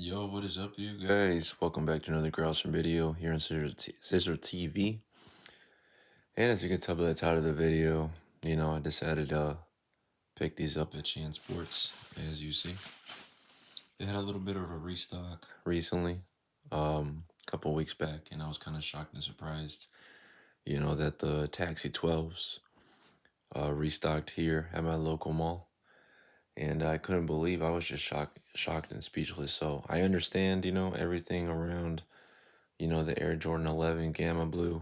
Yo, what is up, you guys? Welcome back to another Growson video here on Scissor TV. And as you can tell by the title of the video, I decided to pick these up at Chan Sports, as you see. They had a little bit of a restock recently, a couple weeks back, and I was kind of shocked and surprised, that the Taxi 12s restocked here at my local mall. And I couldn't believe. I was just shocked and speechless. So I understand, everything around the Air Jordan 11 Gamma Blue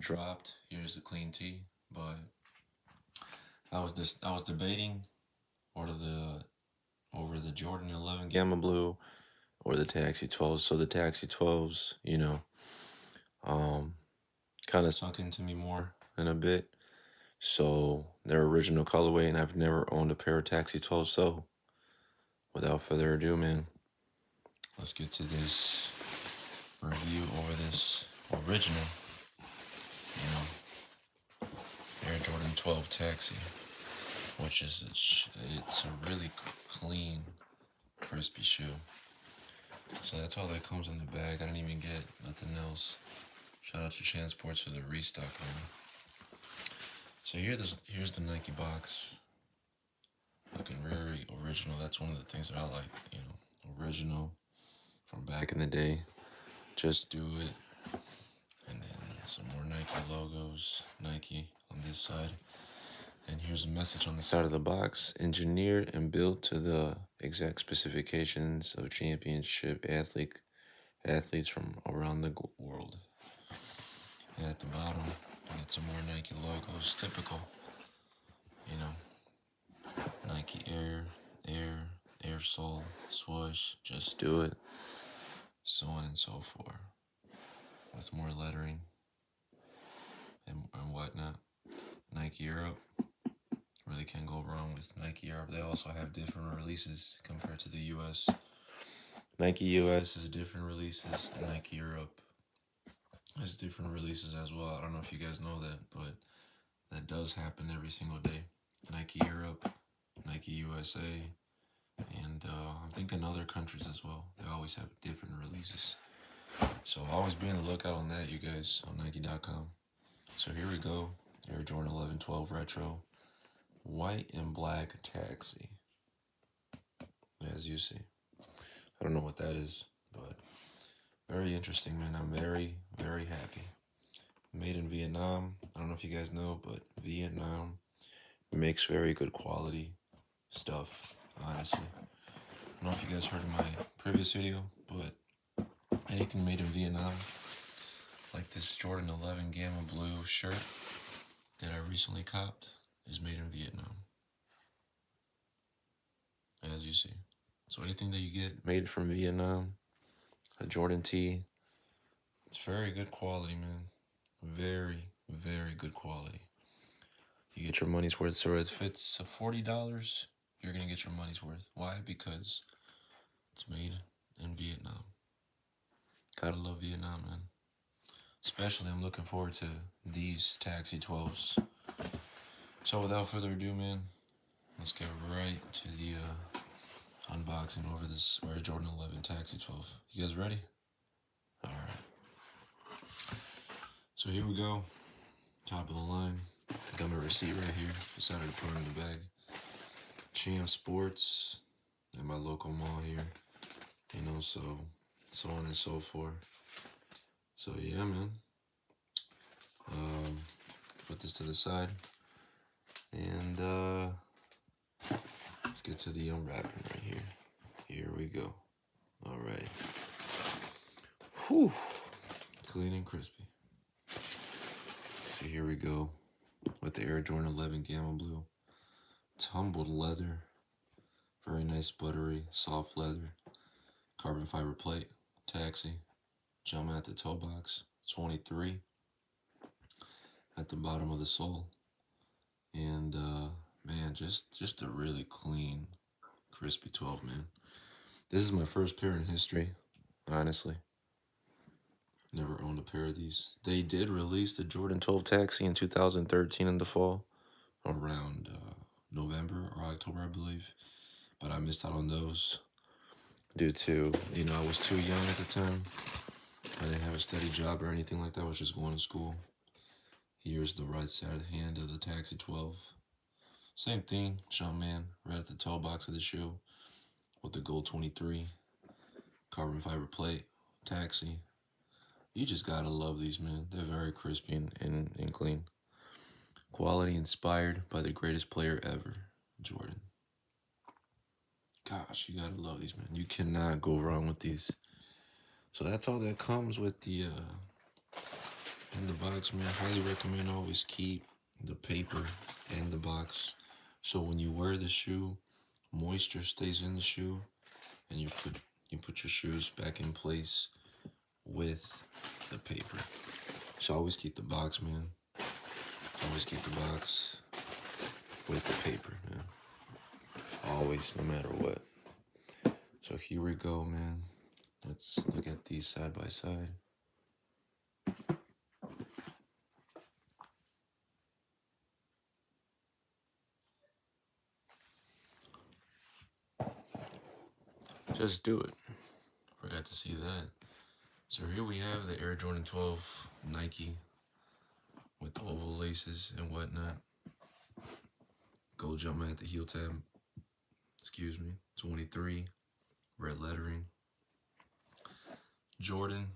dropped. Here's a clean tee, but I was debating over the Jordan 11 Gamma Blue or the Taxi 12s. So the Taxi 12s, kind of sunk into me more in a bit. So their original colorway, and I've never owned a pair of Taxi 12s. So without further ado, man, let's get to this review over this original, Air Jordan 12 Taxi, which is it's a really clean, crispy shoe. So that's all that comes in the bag. I didn't even get nothing else. Shout out to Chan Sports for the restock, man. So here's the Nike box, looking very original. That's one of the things that I like, original from back in the day. Just do it. And then some more Nike logos, Nike on this side. And here's a message on the side of the box: engineered and built to the exact specifications of championship athletes from around the world. And at the bottom, you got some more Nike logos, typical, Nike Air Soul, Swoosh, Just Do It, so on and so forth, with more lettering and whatnot. Nike Europe. Really can't go wrong with Nike Europe. They also have different releases compared to the US. Nike US is different releases, and Nike Europe has different releases as well. I don't know if you guys know that, but that does happen every single day. Nike Europe, Nike USA, and I think in other countries as well. They always have different releases. So always be on the lookout on that, you guys, on Nike.com. So here we go. Air Jordan 11-12 Retro. White and black taxi, as you see. I don't know what that is, but very interesting, man. I'm very, very happy. Made in Vietnam. I don't know if you guys know, but Vietnam makes very good quality stuff, honestly. I don't know if you guys heard of my previous video, but anything made in Vietnam, like this Jordan 11 Gamma Blue shirt that I recently copped, is made in Vietnam, as you see. So anything that you get made from Vietnam, a Jordan tee, it's very good quality, man. Very, very good quality. You get your money's worth. So if it's $40, you're gonna get your money's worth. Why? Because it's made in Vietnam. Gotta love Vietnam, man. Especially, I'm looking forward to these Taxi 12s. So without further ado, man, let's get right to the unboxing over this Air Jordan 11 Taxi 12. You guys ready? All right. So here we go. Top of the line. Got my receipt right here. Decided to put it in the bag. Chan Sports at my local mall here. So on and so forth. So yeah, man. Put this to the side. And let's get to the unwrapping right here. Here we go. All right. Whew. Clean and crispy. So here we go with the Air Jordan 11 Gamma Blue. Tumbled leather. Very nice, buttery, soft leather. Carbon fiber plate. Taxi. Jump at the toe box. 23. At the bottom of the sole. And man, just a really clean, crispy 12, man. This is my first pair in history, honestly. Never owned a pair of these. They did release the Jordan 12 Taxi in 2013 in the fall, around November or October, I believe. But I missed out on those. due to, I was too young at the time. I didn't have a steady job or anything like that. I was just going to school. Here's the right side hand of the Taxi 12. Same thing, Jumpman, right at the toe box of the shoe with the gold 23, carbon fiber plate, Taxi. You just gotta love these, man. They're very crispy and clean. Quality inspired by the greatest player ever, Jordan. Gosh, you gotta love these, man. You cannot go wrong with these. So that's all that comes with the in the box, man. Highly recommend always keep the paper in the box. So when you wear the shoe, moisture stays in the shoe, and you put your shoes back in place with the paper. So always keep the box, man. Always keep the box with the paper, man. Always, no matter what. So here we go, man. Let's look at these side by side. Just do it. Forgot to see that. So here we have the Air Jordan 12 Nike with oval laces and whatnot. Gold jump at the heel tab. Excuse me. 23. Red lettering. Jordan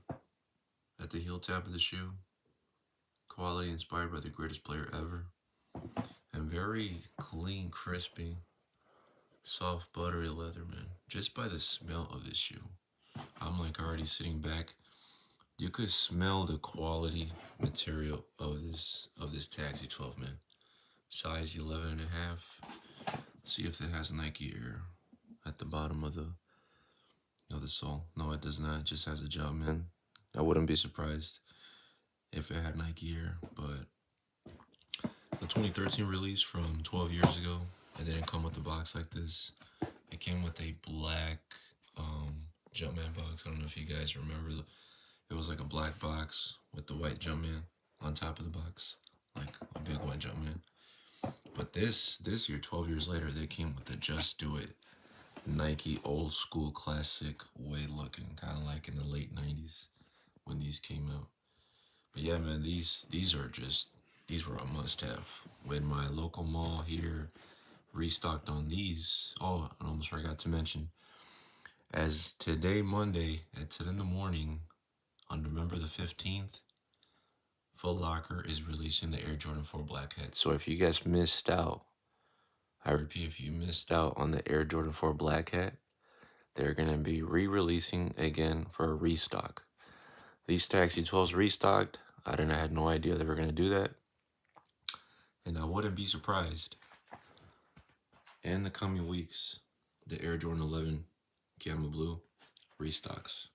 at the heel tab of the shoe. Quality inspired by the greatest player ever. And very clean, crispy, soft, buttery leather, man. Just by the smell of this shoe. I'm like already sitting back. You could smell the quality material of this Taxi 12, man. Size 11 and a half. See if it has Nike Air at the bottom of the sole. No, it does not. It just has a jump, man. I wouldn't be surprised if it had Nike Air, but the 2013 release from 12 years ago, it didn't come with a box like this. It came with a black Jumpman box. I don't know if you guys remember. It was like a black box with the white Jumpman on top of the box, like a big white Jumpman. But this year, 12 years later, they came with the Just Do It Nike old school classic way looking, kind of like in the late 90s when these came out. But yeah, man, these were a must have. When my local mall here restocked on these, oh, I almost forgot to mention, as today, Monday, at 10 in the morning, on November the 15th, Footlocker is releasing the Air Jordan 4 Blackhead. So if you guys missed out, I repeat, if you missed out on the Air Jordan 4 Blackhead, they're going to be re-releasing again for a restock. These Taxi 12s restocked. I had no idea they were going to do that. And I wouldn't be surprised in the coming weeks, the Air Jordan 11 Gamma Blue restocks.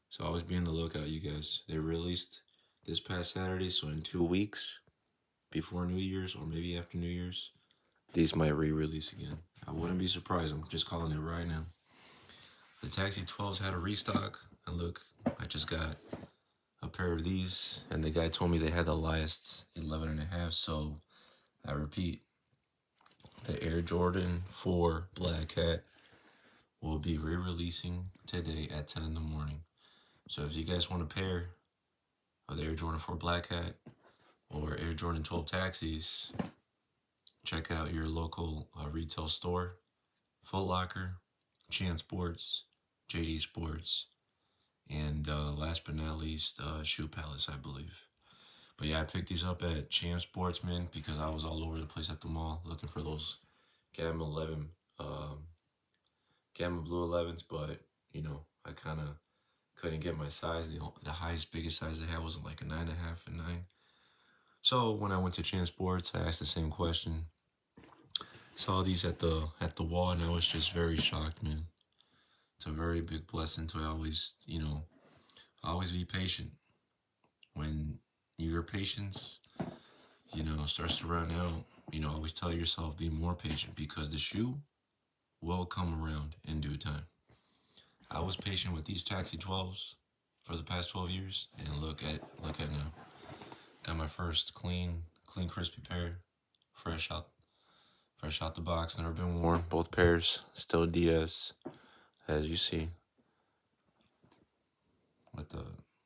So always be on the lookout, you guys. They released this past Saturday, so in 2 weeks, before New Year's or maybe after New Year's, these might re-release again. I wouldn't be surprised. I'm just calling it right now. The Taxi 12s had a restock, and look, I just got a pair of these, and the guy told me they had the last 11 and a half, so I repeat, the Air Jordan 4 Black Hat will be re-releasing today at 10 in the morning. So if you guys want a pair of the Air Jordan 4 Black Hat or Air Jordan 12 Taxis, check out your local retail store, Footlocker, Chance Sports, JD Sports, and last but not least, Shoe Palace, I believe. But yeah, I picked these up at Chance Sports, man, because I was all over the place at the mall looking for those Gamma 11, Gamma Blue 11s, but, I kind of couldn't get my size. The highest, biggest size they had was like a 9.5 and 9. So when I went to Chance Sports, I asked the same question. Saw these at the wall, and I was just very shocked, man. It's a very big blessing to always be patient. When your patience, starts to run out, always tell yourself be more patient because the shoe will come around in due time. I was patient with these Taxi 12s for the past 12 years, and look at now. Got my first clean, crispy pair, fresh out the box, never been worn. Both pairs still DS, as you see.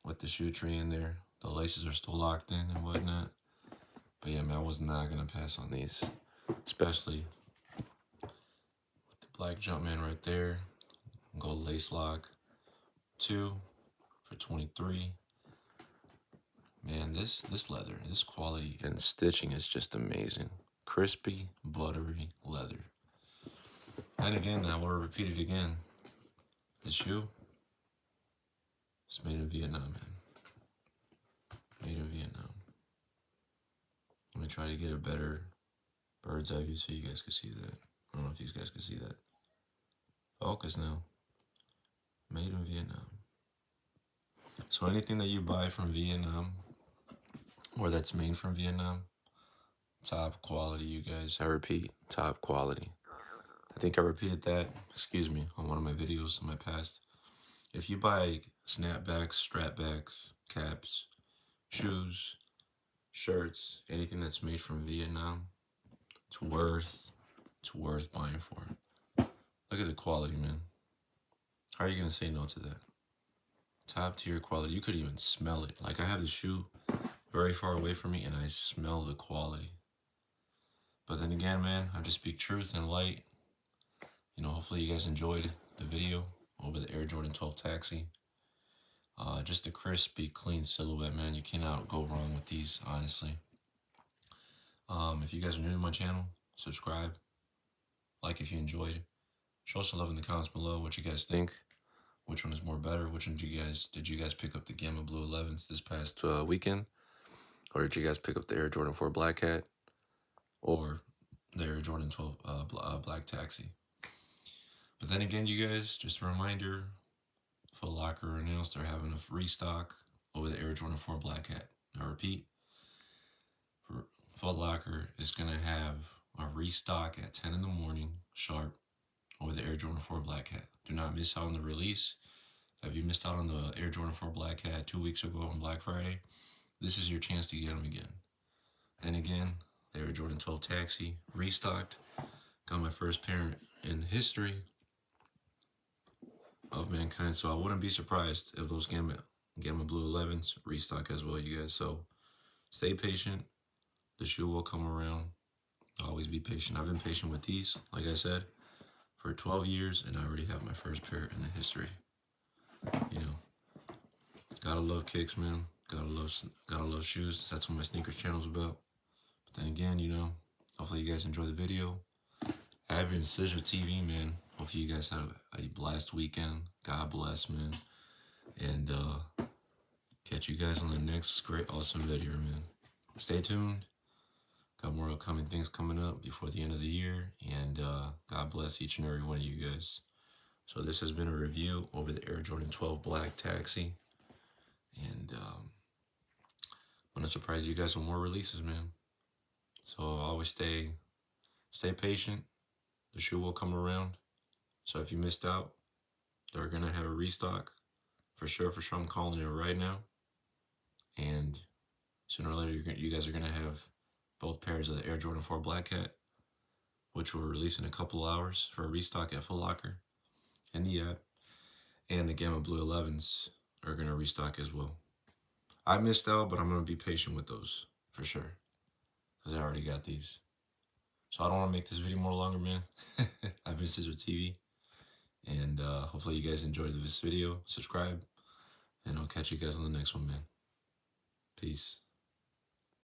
with the shoe tree in there. The laces are still locked in and whatnot. But yeah, man, I was not gonna pass on these, especially with the black Jumpman right there. Gold lace lock 2 for 23. Man, this leather, this quality and stitching is just amazing. Crispy, buttery leather. And again, I will repeat it again. This shoe is made in Vietnam, man. Made in Vietnam. Let me try to get a better bird's eye view so you guys can see that. I don't know if you guys can see that. Focus now. Made in Vietnam. So anything that you buy from Vietnam, or that's made from Vietnam, top quality, you guys. I repeat, top quality. I think I repeated that, excuse me, on one of my videos in my past. If you buy snapbacks, strapbacks, caps, shoes, shirts, anything that's made from Vietnam, it's worth buying for. Look at the quality, man. How are you gonna say no to that? Top tier quality. You could even smell it. Like, I have the shoe very far away from me and I smell the quality. But then again, man, I just speak truth and light. You know, hopefully you guys enjoyed the video over the Air Jordan 12 Taxi. Just a crispy, clean silhouette, man. You cannot go wrong with these, honestly. If you guys are new to my channel, subscribe. Like if you enjoyed. Show some love in the comments below what you guys think. Which one is more better? Which one did you guys pick up the Gamma Blue 11s this past weekend? Or did you guys pick up the Air Jordan 4 Black Hat? Or the Air Jordan 12 Black Taxi? But then again, you guys, just a reminder, Footlocker announced they're having a restock over the Air Jordan 4 Black Hat. I repeat, Footlocker is going to have a restock at 10 in the morning, sharp, over the Air Jordan 4 Black Hat. Do not miss out on the release. Have you missed out on the Air Jordan 4 Black Hat 2 weeks ago on Black Friday? This is your chance to get them again. Then again, the Air Jordan 12 Taxi restocked. Got my first pair in history of mankind, so I wouldn't be surprised if those Gamma Blue 11s restock as well, you guys. So stay patient. The shoe will come around. Always be patient. I've been patient with these, like I said, for 12 years, and I already have my first pair in the history. You know, gotta love kicks, man. Gotta love shoes. That's what my sneakers channel's about. But then again, you know, hopefully you guys enjoy the video. I have been Scissor TV, man. Hopefully you guys have a blast weekend. God bless, man. And catch you guys on the next great, awesome video, man. Stay tuned. Got more upcoming things coming up before the end of the year. And God bless each and every one of you guys. So this has been a review over the Air Jordan 12 Black Taxi. And I'm going to surprise you guys with more releases, man. So always stay patient. The shoe will come around. So if you missed out, they're going to have a restock. For sure, I'm calling it right now. And sooner or later, you guys are going to have both pairs of the Air Jordan 4 Black Hat, which will release in a couple hours for a restock at Footlocker and the app. And the Gamma Blue 11s are going to restock as well. I missed out, but I'm going to be patient with those, for sure. Because I already got these. So I don't want to make this video more longer, man. I've been Scissor TV. And hopefully you guys enjoyed this video. Subscribe. And I'll catch you guys on the next one, man. Peace.